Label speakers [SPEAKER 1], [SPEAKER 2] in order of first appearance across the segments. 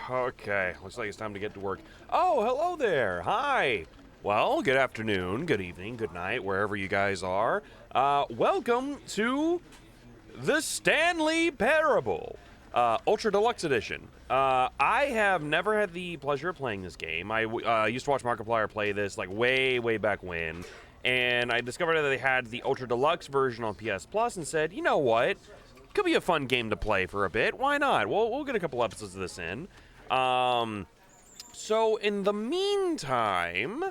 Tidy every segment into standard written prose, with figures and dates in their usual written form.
[SPEAKER 1] Okay, looks like it's time to get to work. Oh, hello there. Hi. Well, good afternoon, good evening, good night, wherever you guys are. Welcome to the Stanley Parable, Ultra Deluxe Edition. I have never had the pleasure of playing this game. I used to watch Markiplier play this like way back when, and I discovered that they had the Ultra Deluxe version on PS Plus and said, you know what? Could be a fun game to play for a bit. Why not? We'll get a couple episodes of this in. So in the meantime,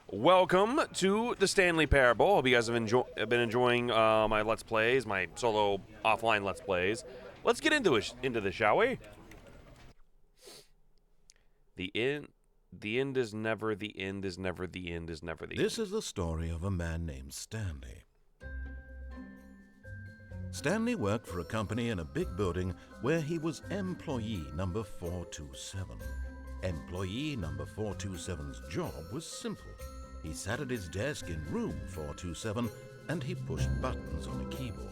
[SPEAKER 1] welcome to the Stanley Parable. Hope you guys have been enjoying my Let's Plays, my solo offline Let's Plays. Let's get into this, shall we? The end is never the end is never the end is never the end.
[SPEAKER 2] This is the story of a man named Stanley. Stanley worked for a company in a big building where he was employee number 427. Employee number 427's job was simple. He sat at his desk in room 427 and he pushed buttons on a keyboard.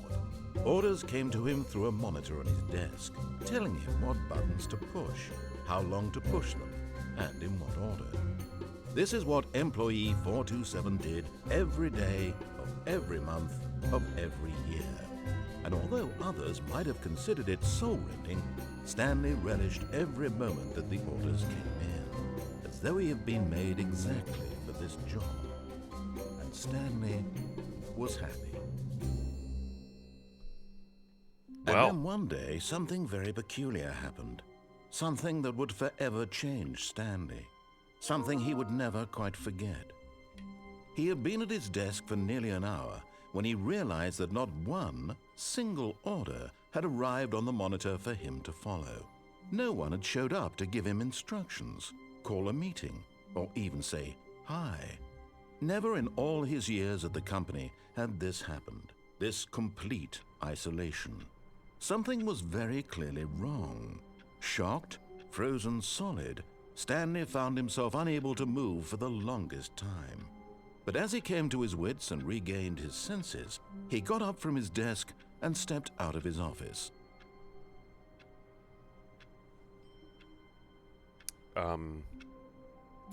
[SPEAKER 2] Orders came to him through a monitor on his desk, telling him what buttons to push, how long to push them, and in what order. This is what employee 427 did every day of every month of every year. And although others might have considered it soul-rending, Stanley relished every moment that the orders came in, as though he had been made exactly for this job. And Stanley was happy. And then one day, something very peculiar happened. Something that would forever change Stanley. Something he would never quite forget. He had been at his desk for nearly an hour when he realized that not one single order had arrived on the monitor for him to follow. No one had showed up to give him instructions, call a meeting, or even say hi. Never in all his years at the company had this happened, this complete isolation. Something was very clearly wrong. Shocked, frozen solid, Stanley found himself unable to move for the longest time. But as he came to his wits and regained his senses, he got up from his desk and stepped out of his office.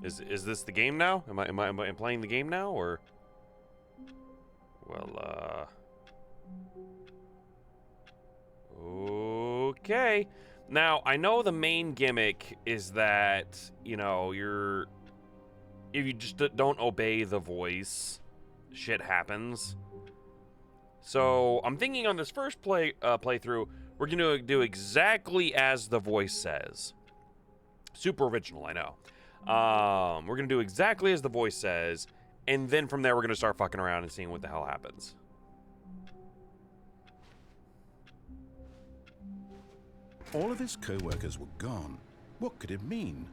[SPEAKER 1] Is this the game now? Am I playing the game now, or? Well, okay. Now, I know the main gimmick is that, you know, if you just don't obey the voice, shit happens. So I'm thinking on this first playthrough, we're going to do exactly as the voice says. Super original, I know. We're going to do exactly as the voice says, and then from there we're going to start fucking around and seeing what the hell happens.
[SPEAKER 2] All of his co-workers were gone. What could it mean?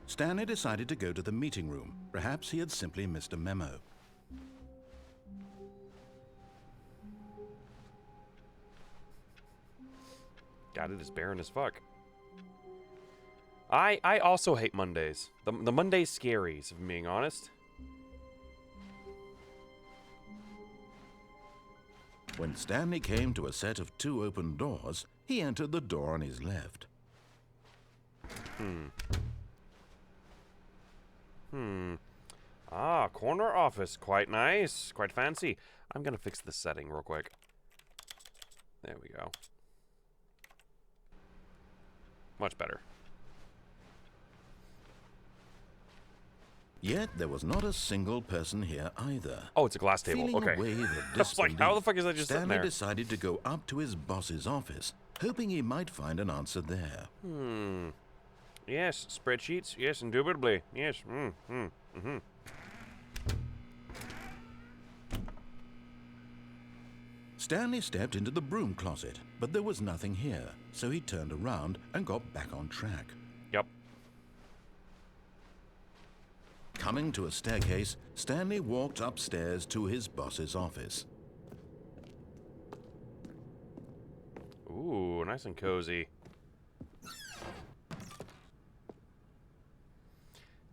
[SPEAKER 2] Stanley decided to go to the meeting room. Perhaps he had simply missed a memo.
[SPEAKER 1] God, it is barren as fuck. I also hate Mondays. The Monday scaries, if I'm being honest.
[SPEAKER 2] When Stanley came to a set of 2 open doors, he entered the door on his left.
[SPEAKER 1] Corner office. Quite nice. Quite fancy. I'm gonna fix this setting real quick. There we go. Much better.
[SPEAKER 2] Yet there was not a single person here either.
[SPEAKER 1] Oh, it's a glass table.
[SPEAKER 2] Feeling
[SPEAKER 1] Okay.
[SPEAKER 2] a wave of
[SPEAKER 1] I was like, how the fuck is that just sitting
[SPEAKER 2] Stanley
[SPEAKER 1] there?
[SPEAKER 2] decided to go up to his boss's office, hoping he might find an answer there.
[SPEAKER 1] Yes, spreadsheets. Yes, indubitably. Yes.
[SPEAKER 2] Stanley stepped into the broom closet, but there was nothing here, so he turned around and got back on track.
[SPEAKER 1] Yep.
[SPEAKER 2] Coming to a staircase, Stanley walked upstairs to his boss's office.
[SPEAKER 1] Ooh, nice and cozy.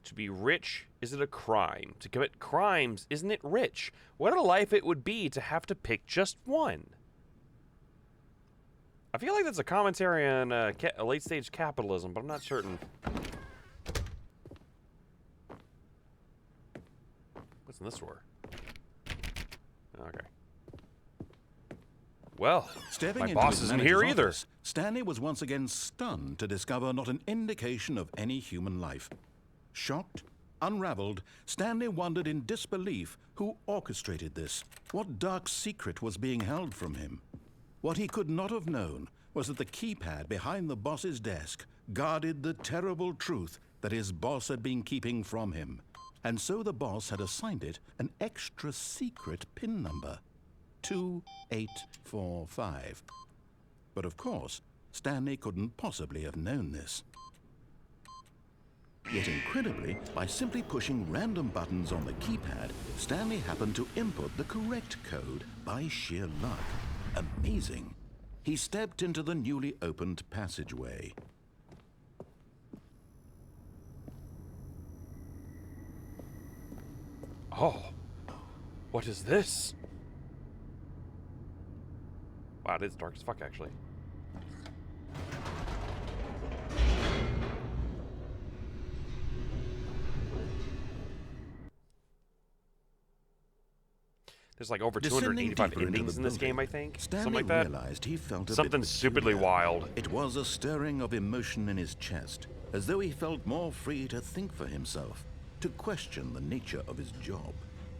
[SPEAKER 1] To be rich, is it a crime? To commit crimes, isn't it rich? What a life it would be to have to pick just one. I feel like that's a commentary on late-stage capitalism, but I'm not certain. What's in this door? Okay. Well,
[SPEAKER 2] Stepping
[SPEAKER 1] my
[SPEAKER 2] into
[SPEAKER 1] boss
[SPEAKER 2] his
[SPEAKER 1] isn't
[SPEAKER 2] manager's
[SPEAKER 1] here either.
[SPEAKER 2] office, Stanley was once again stunned to discover not an indication of any human life. Shocked, unraveled, Stanley wondered in disbelief who orchestrated this. What dark secret was being held from him? What he could not have known was that the keypad behind the boss's desk guarded the terrible truth that his boss had been keeping from him. And so the boss had assigned it an extra secret PIN number. 2845. But of course, Stanley couldn't possibly have known this. Yet incredibly, by simply pushing random buttons on the keypad, Stanley happened to input the correct code by sheer luck. Amazing. He stepped into the newly opened passageway.
[SPEAKER 1] Oh, what is this? Wow, it is dark as fuck, actually. There's like over 285 endings in this game, I think.
[SPEAKER 2] Stanley
[SPEAKER 1] Something like that.
[SPEAKER 2] realized he felt a
[SPEAKER 1] Something
[SPEAKER 2] bit
[SPEAKER 1] stupidly
[SPEAKER 2] peculiar.
[SPEAKER 1] wild.
[SPEAKER 2] It was a stirring of emotion in his chest, as though he felt more free to think for himself, to question the nature of his job.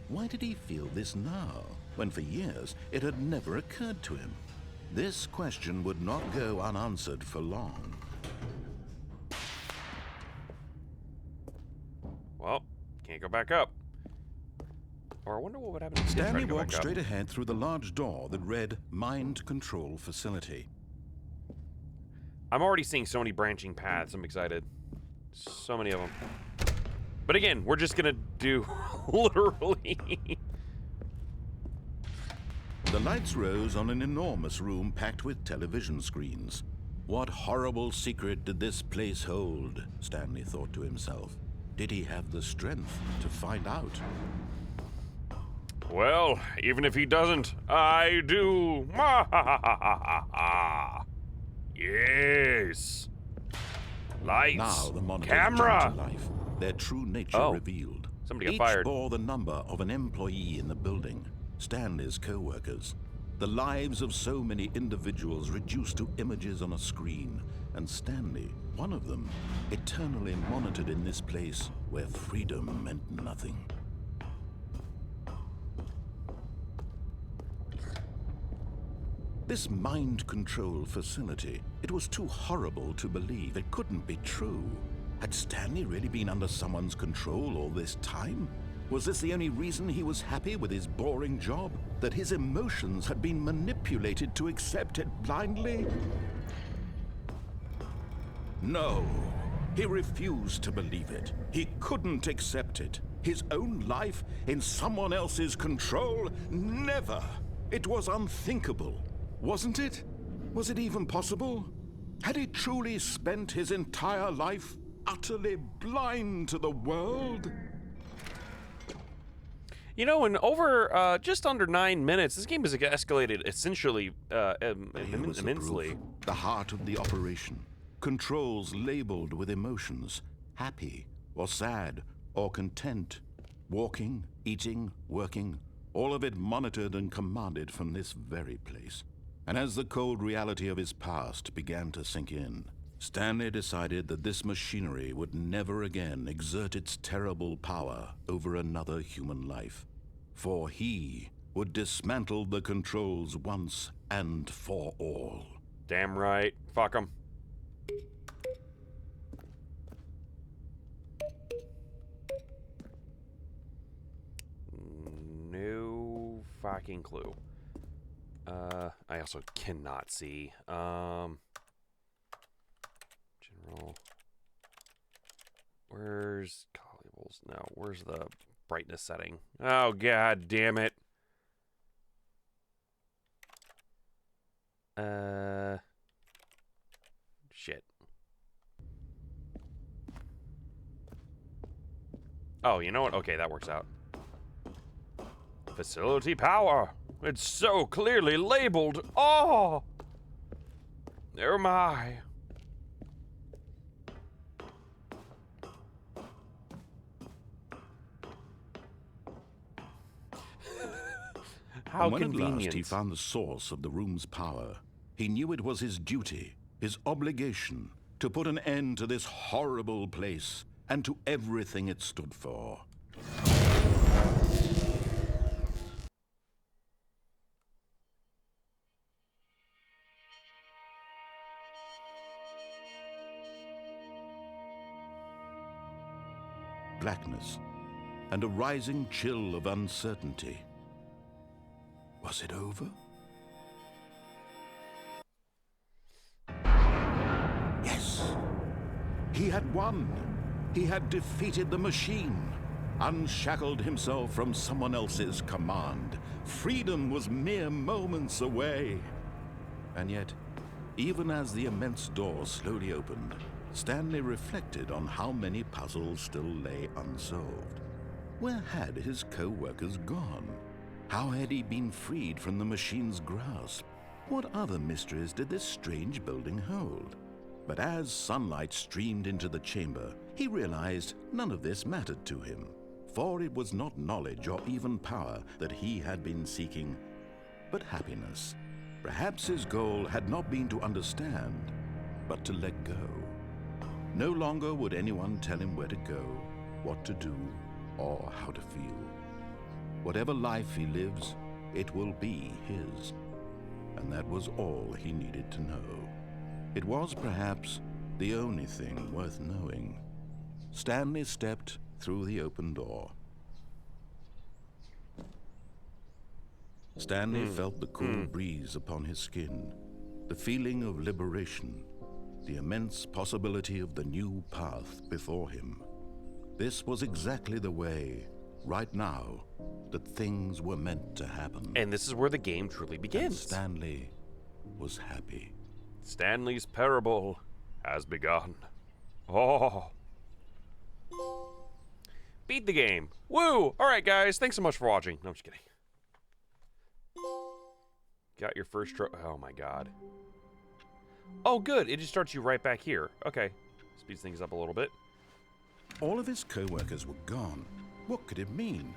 [SPEAKER 2] Why did he feel this now, when for years it had never occurred to him? This question would not go unanswered for long.
[SPEAKER 1] Well, can't go back up. Or I wonder what would happen if you did try
[SPEAKER 2] Stanley
[SPEAKER 1] to go
[SPEAKER 2] walked
[SPEAKER 1] back up.
[SPEAKER 2] straight ahead through the large door that read Mind Control Facility.
[SPEAKER 1] I'm already seeing so many branching paths. I'm excited. So many of them. But again, we're just gonna do literally.
[SPEAKER 2] The lights rose on an enormous room packed with television screens. What horrible secret did this place hold? Stanley thought to himself. Did he have the strength to find out?
[SPEAKER 1] Well, even if he doesn't, I do. Yes. Lights.
[SPEAKER 2] Now the monitors
[SPEAKER 1] camera.
[SPEAKER 2] jumped to life, their true nature revealed.
[SPEAKER 1] Somebody got
[SPEAKER 2] Each
[SPEAKER 1] fired.
[SPEAKER 2] bore the number of an employee in the building, Stanley's co-workers. The lives of so many individuals reduced to images on a screen, and Stanley, one of them, eternally monitored in this place where freedom meant nothing. This mind control facility, it was too horrible to believe. It couldn't be true. Had Stanley really been under someone's control all this time? Was this the only reason he was happy with his boring job? That his emotions had been manipulated to accept it blindly? No, he refused to believe it. He couldn't accept it. His own life in someone else's control? Never! It was unthinkable. Wasn't it? Was it even possible? Had he truly spent his entire life utterly blind to the world?
[SPEAKER 1] You know, in over just under 9 minutes, this game has escalated essentially
[SPEAKER 2] Here was the
[SPEAKER 1] immensely.
[SPEAKER 2] proof. The heart of the operation. Controls labeled with emotions. Happy, or sad, or content. Walking, eating, working. All of it monitored and commanded from this very place. And as the cold reality of his past began to sink in, Stanley decided that this machinery would never again exert its terrible power over another human life. For he would dismantle the controls once and for all.
[SPEAKER 1] Damn right. Fuck him. No fucking clue. I also cannot see. General. Where's collectibles? No, where's the brightness setting? Oh, god damn it. Shit. Oh, you know what? Okay, that works out. Facility power. It's so clearly labeled. Oh! Oh my. How
[SPEAKER 2] And when
[SPEAKER 1] convenient.
[SPEAKER 2] at last he found the source of the room's power, he knew it was his duty, his obligation, to put an end to this horrible place and to everything it stood for. Blackness and a rising chill of uncertainty. Was it over? Yes! He had won! He had defeated the machine, unshackled himself from someone else's command. Freedom was mere moments away. And yet, even as the immense door slowly opened, Stanley reflected on how many puzzles still lay unsolved. Where had his co-workers gone? How had he been freed from the machine's grasp? What other mysteries did this strange building hold? But as sunlight streamed into the chamber, he realized none of this mattered to him, for it was not knowledge or even power that he had been seeking, but happiness. Perhaps his goal had not been to understand, but to let go. No longer would anyone tell him where to go, what to do, or how to feel. Whatever life he lives, it will be his. And that was all he needed to know. It was perhaps the only thing worth knowing. Stanley stepped through the open door. Stanley felt the cool breeze upon his skin, the feeling of liberation, the immense possibility of the new path before him. This was exactly the way, right now, that things were meant to happen.
[SPEAKER 1] And this is where the game truly begins.
[SPEAKER 2] And Stanley was happy.
[SPEAKER 1] Stanley's parable has begun. Oh. Beat the game. Woo! Alright, guys. Thanks so much for watching. No, I'm just kidding. Got your first oh my god. Oh, good. It just starts you right back here. Okay. Speeds things up a little bit.
[SPEAKER 2] All of his co-workers were gone. What could it mean?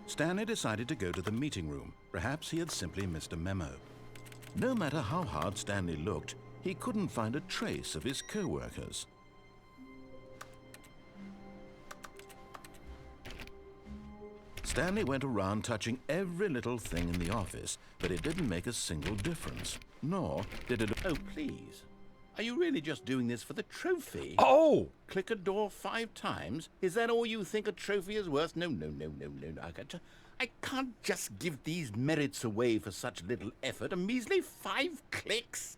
[SPEAKER 2] Stanley decided to go to the meeting room. Perhaps he had simply missed a memo. No matter how hard Stanley looked, he couldn't find a trace of his co-workers. Stanley went around touching every little thing in the office, but it didn't make a single difference. Nor did it...
[SPEAKER 3] Oh, please. Are you really just doing this for the trophy?
[SPEAKER 1] Oh!
[SPEAKER 3] Click a door 5 times? Is that all you think a trophy is worth? No. I can't just give these merits away for such little effort. A measly 5 clicks?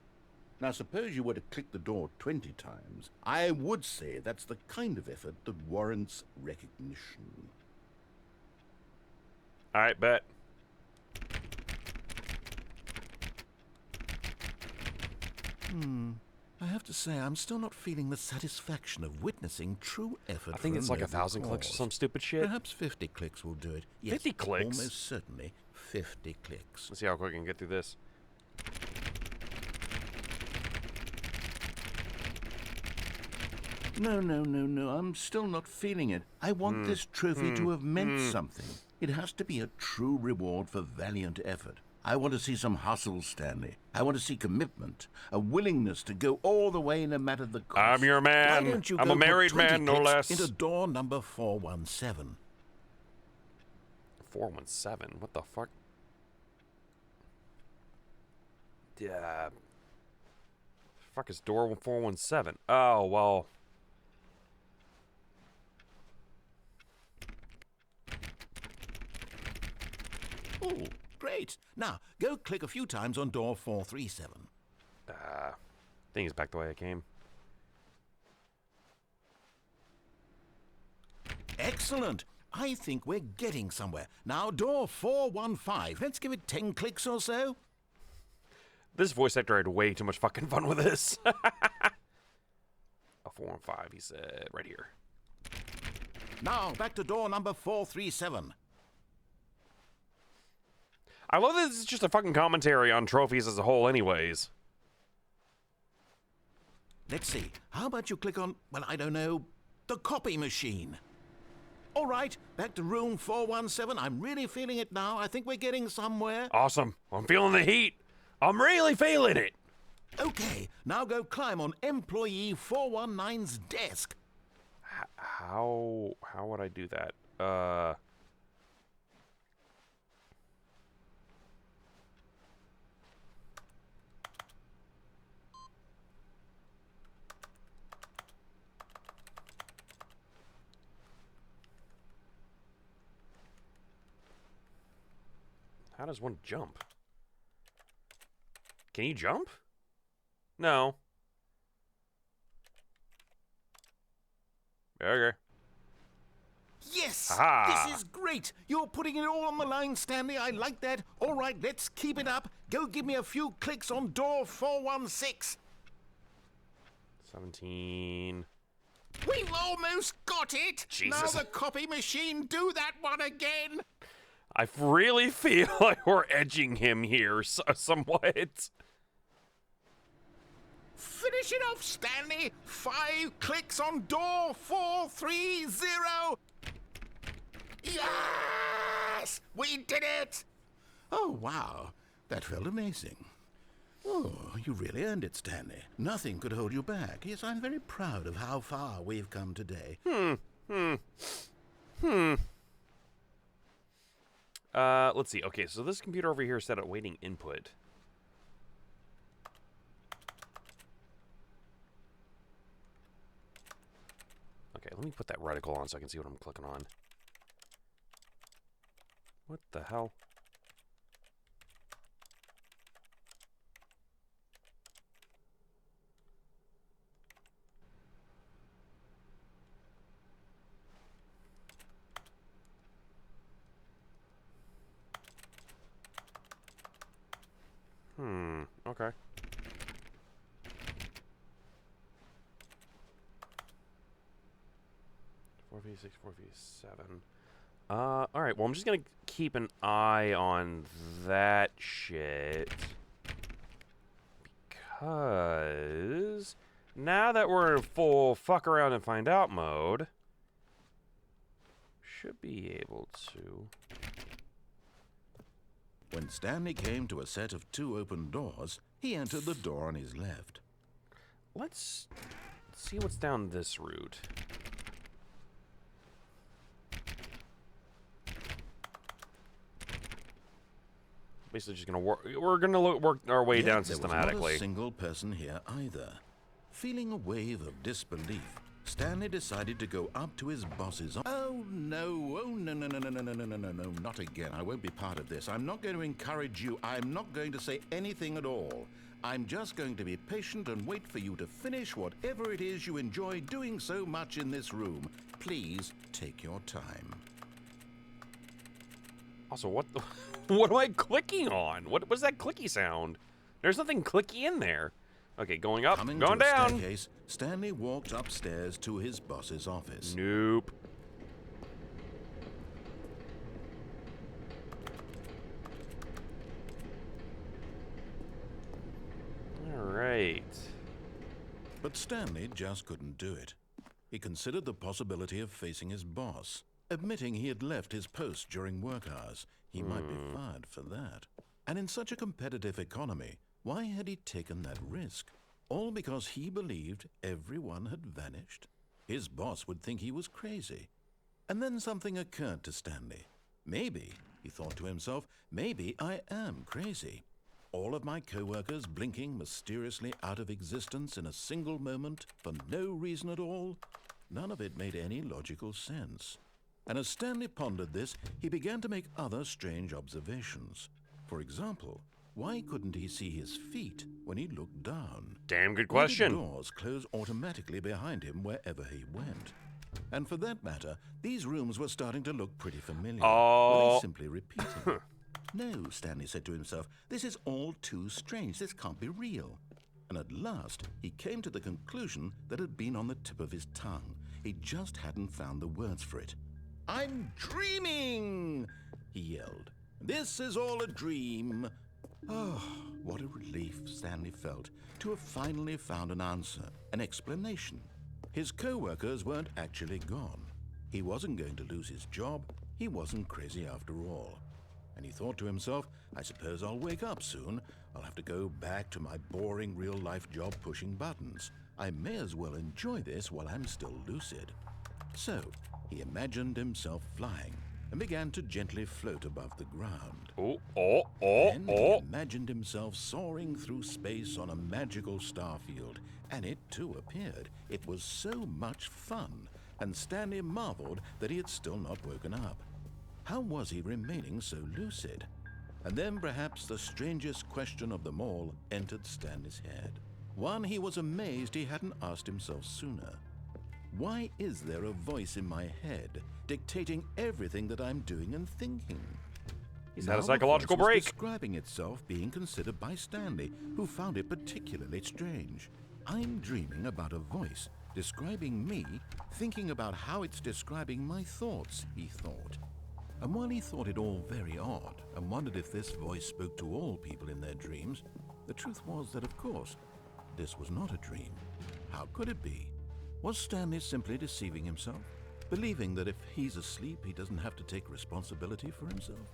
[SPEAKER 3] Now, suppose you were to click the door 20 times. I would say that's the kind of effort that warrants recognition.
[SPEAKER 1] Alright, bet.
[SPEAKER 2] I have to say, I'm still not feeling the satisfaction of witnessing true effort.
[SPEAKER 1] I think
[SPEAKER 2] for
[SPEAKER 1] it's
[SPEAKER 2] a
[SPEAKER 1] like
[SPEAKER 2] noble
[SPEAKER 1] 1,000 clicks or
[SPEAKER 2] cause.
[SPEAKER 1] some stupid shit.
[SPEAKER 2] Perhaps 50 clicks will do it. Yes,
[SPEAKER 1] 50 clicks?
[SPEAKER 2] Almost certainly 50 clicks.
[SPEAKER 1] Let's see how quick I can get through this.
[SPEAKER 3] No. I'm still not feeling it. I want this trophy to have meant something. It has to be a true reward for valiant effort. I want to see some hustle, Stanley. I want to see commitment, a willingness to go all the way no matter the cost.
[SPEAKER 1] I'm your
[SPEAKER 2] Why
[SPEAKER 1] man.
[SPEAKER 2] don't you
[SPEAKER 1] I'm
[SPEAKER 2] go
[SPEAKER 1] a married
[SPEAKER 2] put 20
[SPEAKER 1] man, no
[SPEAKER 2] clicks
[SPEAKER 1] less.
[SPEAKER 2] into door number 417.
[SPEAKER 1] 417? What the fuck? Yeah. Fuck is door 417? Oh, well.
[SPEAKER 2] Oh, great. Now, go click a few times on door 437.
[SPEAKER 1] I think it's back the way I came.
[SPEAKER 2] Excellent. I think we're getting somewhere. Now, door 415. Let's give it 10 clicks or so.
[SPEAKER 1] This voice actor had way too much fucking fun with this. A 415, he said, right here.
[SPEAKER 2] Now, back to door number 437.
[SPEAKER 1] I love that this is just a fucking commentary on trophies as a whole anyways.
[SPEAKER 2] Let's see. How about you click on, well, I don't know, the copy machine? All right, back to room 417. I'm really feeling it now. I think we're getting somewhere.
[SPEAKER 1] Awesome. I'm feeling the heat. I'm really feeling it.
[SPEAKER 2] Okay, now go climb on employee 419's desk.
[SPEAKER 1] How would I do that? How does one jump? Can you jump? No. Okay.
[SPEAKER 2] Yes!
[SPEAKER 1] Aha!
[SPEAKER 2] This is great! You're putting it all on the line, Stanley. I like that. All right, let's keep it up. Go give me a few clicks on door 416.
[SPEAKER 1] 17.
[SPEAKER 3] We've almost got it!
[SPEAKER 1] Jesus.
[SPEAKER 3] Now the copy machine, do that one again!
[SPEAKER 1] I really feel like we're edging him here somewhat.
[SPEAKER 3] Finish it off, Stanley! 5 clicks on door 430! Yes! We did it!
[SPEAKER 2] Oh, wow. That felt amazing. Oh, you really earned it, Stanley. Nothing could hold you back. Yes, I'm very proud of how far we've come today.
[SPEAKER 1] Let's see. Okay, so this computer over here is set at waiting input. Okay, let me put that reticle on so I can see what I'm clicking on. What the hell? Okay. Four V6, 4V7. All right. Well, I'm just gonna keep an eye on that shit because now that we're in full fuck around and find out mode, should be able to.
[SPEAKER 2] When Stanley came to a set of 2 open doors, he entered the door on his left.
[SPEAKER 1] Let's see what's down this route. Basically, just gonna work. We're gonna work our way down systematically.
[SPEAKER 2] There was not a single person here either. Feeling a wave of disbelief, Stanley decided to go up to his boss's. Oh no! Oh no! No! No! No! No! No! No! No! No! Not again! I won't be part of this. I'm not going to encourage you. I'm not going to say anything at all. I'm just going to be patient and wait for you to finish whatever it is you enjoy doing so much in this room. Please take your time.
[SPEAKER 1] Also, what the, what am I clicking on? What was that clicky sound? There's nothing clicky in there. Okay, going up,
[SPEAKER 2] Coming
[SPEAKER 1] going
[SPEAKER 2] to a
[SPEAKER 1] down.
[SPEAKER 2] Staircase, Stanley walked upstairs to his boss's office.
[SPEAKER 1] Nope. All right.
[SPEAKER 2] But Stanley just couldn't do it. He considered the possibility of facing his boss, admitting he had left his post during work hours. He might be fired for that. And in such a competitive economy, why had he taken that risk? All because he believed everyone had vanished? His boss would think he was crazy. And then something occurred to Stanley. Maybe, he thought to himself, maybe I am crazy. All of my co-workers blinking mysteriously out of existence in a single moment for no reason at all? None of it made any logical sense. And as Stanley pondered this, he began to make other strange observations. For example, why couldn't he see his feet when he looked down?
[SPEAKER 1] Damn good
[SPEAKER 2] Why did
[SPEAKER 1] question.
[SPEAKER 2] doors close automatically behind him wherever he went? And for that matter, these rooms were starting to look pretty familiar. Were they simply repeating? No, Stanley said to himself, this is all too strange. This can't be real. And at last, he came to the conclusion that had been on the tip of his tongue. He just hadn't found the words for it. I'm dreaming, he yelled. This is all a dream. Oh, what a relief Stanley felt to have finally found an answer, an explanation. His co-workers weren't actually gone. He wasn't going to lose his job. He wasn't crazy after all. And he thought to himself, I suppose I'll wake up soon. I'll have to go back to my boring real-life job pushing buttons. I may as well enjoy this while I'm still lucid. So, he imagined himself flying and began to gently float above the ground. Then he imagined himself soaring through space on a magical starfield, and it too appeared. It was so much fun, and Stanley marveled that he had still not woken up. How was he remaining so lucid? And then perhaps the strangest question of them all entered Stanley's head. One he was amazed he hadn't asked himself sooner. Why is there a voice in my head dictating everything that I'm doing and thinking?
[SPEAKER 1] He's had a psychological break.
[SPEAKER 2] Describing itself being considered by Stanley, who found it particularly strange. I'm dreaming about a voice describing me, thinking about how it's describing my thoughts, he thought. And while he thought it all very odd and wondered if this voice spoke to all people in their dreams, the truth was that, of course, this was not a dream. How could it be? Was Stanley simply deceiving himself, believing that if he's asleep, he doesn't have to take responsibility for himself?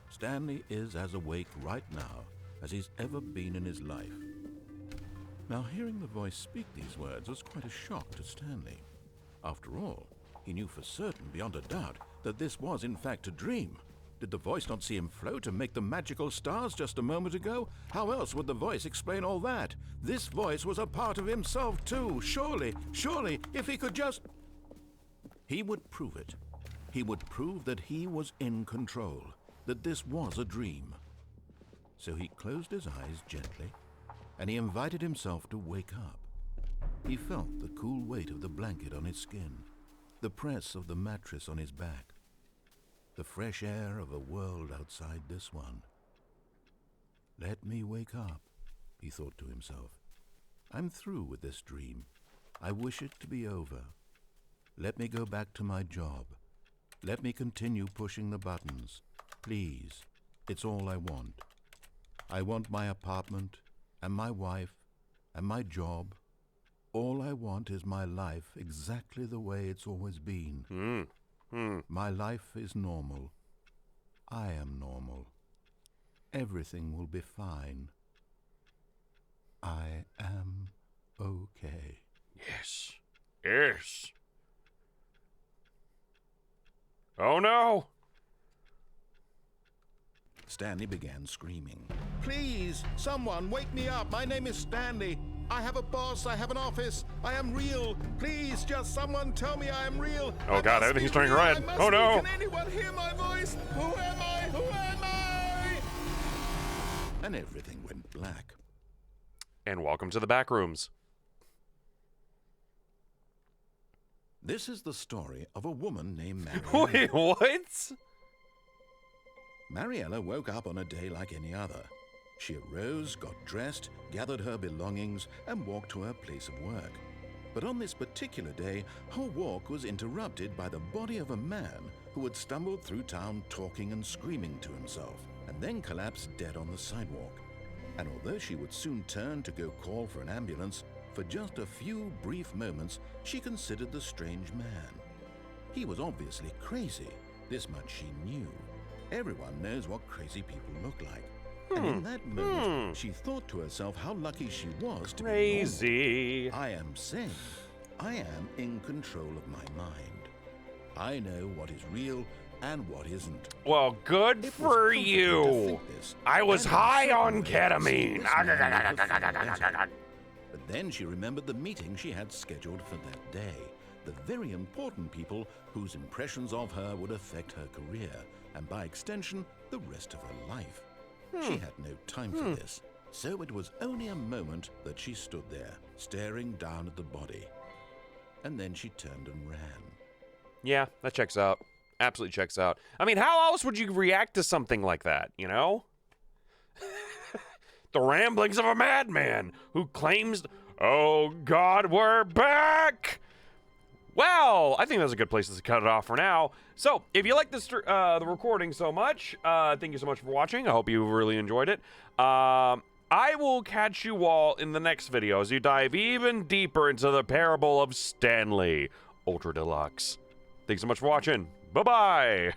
[SPEAKER 2] Stanley is as awake right now as he's ever been in his life. Now, hearing the voice speak these words was quite a shock to Stanley. After all, he knew for certain, beyond a doubt, that this was in fact a dream. Did the voice not see him float and make the magical stars just a moment ago? How else would the voice explain all that? This voice was a part of himself too. Surely, if he could just... He would prove it. He would prove that he was in control, that this was a dream. So he closed his eyes gently, and he invited himself to wake up. He felt the cool weight of the blanket on his skin, the press of the mattress on his back, the fresh air of a world outside this one. Let me wake up, he thought to himself. I'm through with this dream. I wish it to be over. Let me go back to my job. Let me continue pushing the buttons. Please, it's all I want. I want my apartment and my wife and my job. All I want is my life exactly the way it's always been. My life is normal. I am normal. Everything will be fine. I am okay.
[SPEAKER 1] Yes. Yes. Oh no!
[SPEAKER 2] Stanley began screaming. Please, someone, wake me up. My name is Stanley. I have a boss. I have an office. I am real. Please, just someone tell me I am real.
[SPEAKER 1] Oh God, everything's turning red. Oh no!
[SPEAKER 2] Can anyone hear my voice? Who am I? Who am I? And everything went black.
[SPEAKER 1] And welcome to the back rooms.
[SPEAKER 2] This is the story of a woman named Mariella.
[SPEAKER 1] Wait, what?
[SPEAKER 2] Mariella woke up on a day like any other. She arose, got dressed, gathered her belongings, and walked to her place of work. But on this particular day, her walk was interrupted by the body of a man who had stumbled through town talking and screaming to himself, and then collapsed dead on the sidewalk. And although she would soon turn to go call for an ambulance, for just a few brief moments, she considered the strange man. He was obviously crazy. This much she knew. Everyone knows what crazy people look like. And in that moment, she thought to herself how lucky she was to be
[SPEAKER 1] Crazy.
[SPEAKER 2] normal. I am sane. I am in control of my mind. I know what is real and what isn't.
[SPEAKER 1] Well, good
[SPEAKER 2] It was
[SPEAKER 1] for
[SPEAKER 2] comforting to
[SPEAKER 1] you.
[SPEAKER 2] think this,
[SPEAKER 1] I was
[SPEAKER 2] and in
[SPEAKER 1] high
[SPEAKER 2] some
[SPEAKER 1] on
[SPEAKER 2] ways,
[SPEAKER 1] ketamine.
[SPEAKER 2] this man made her feel better. But then she remembered the meeting she had scheduled for that day. The very important people whose impressions of her would affect her career, and by extension, the rest of her life. She had no time for this, so it was only a moment that she stood there, staring down at the body. And then she turned and ran.
[SPEAKER 1] Yeah, that checks out. Absolutely checks out. I mean, how else would you react to something like that, you know? The ramblings of a madman who claims, oh God, we're back! Well, I think that's a good place to cut it off for now. So, if you like this, the recording so much, thank you so much for watching. I hope you really enjoyed it. I will catch you all in the next video as you dive even deeper into the parable of Stanley Ultra Deluxe. Thanks so much for watching. Bye-bye.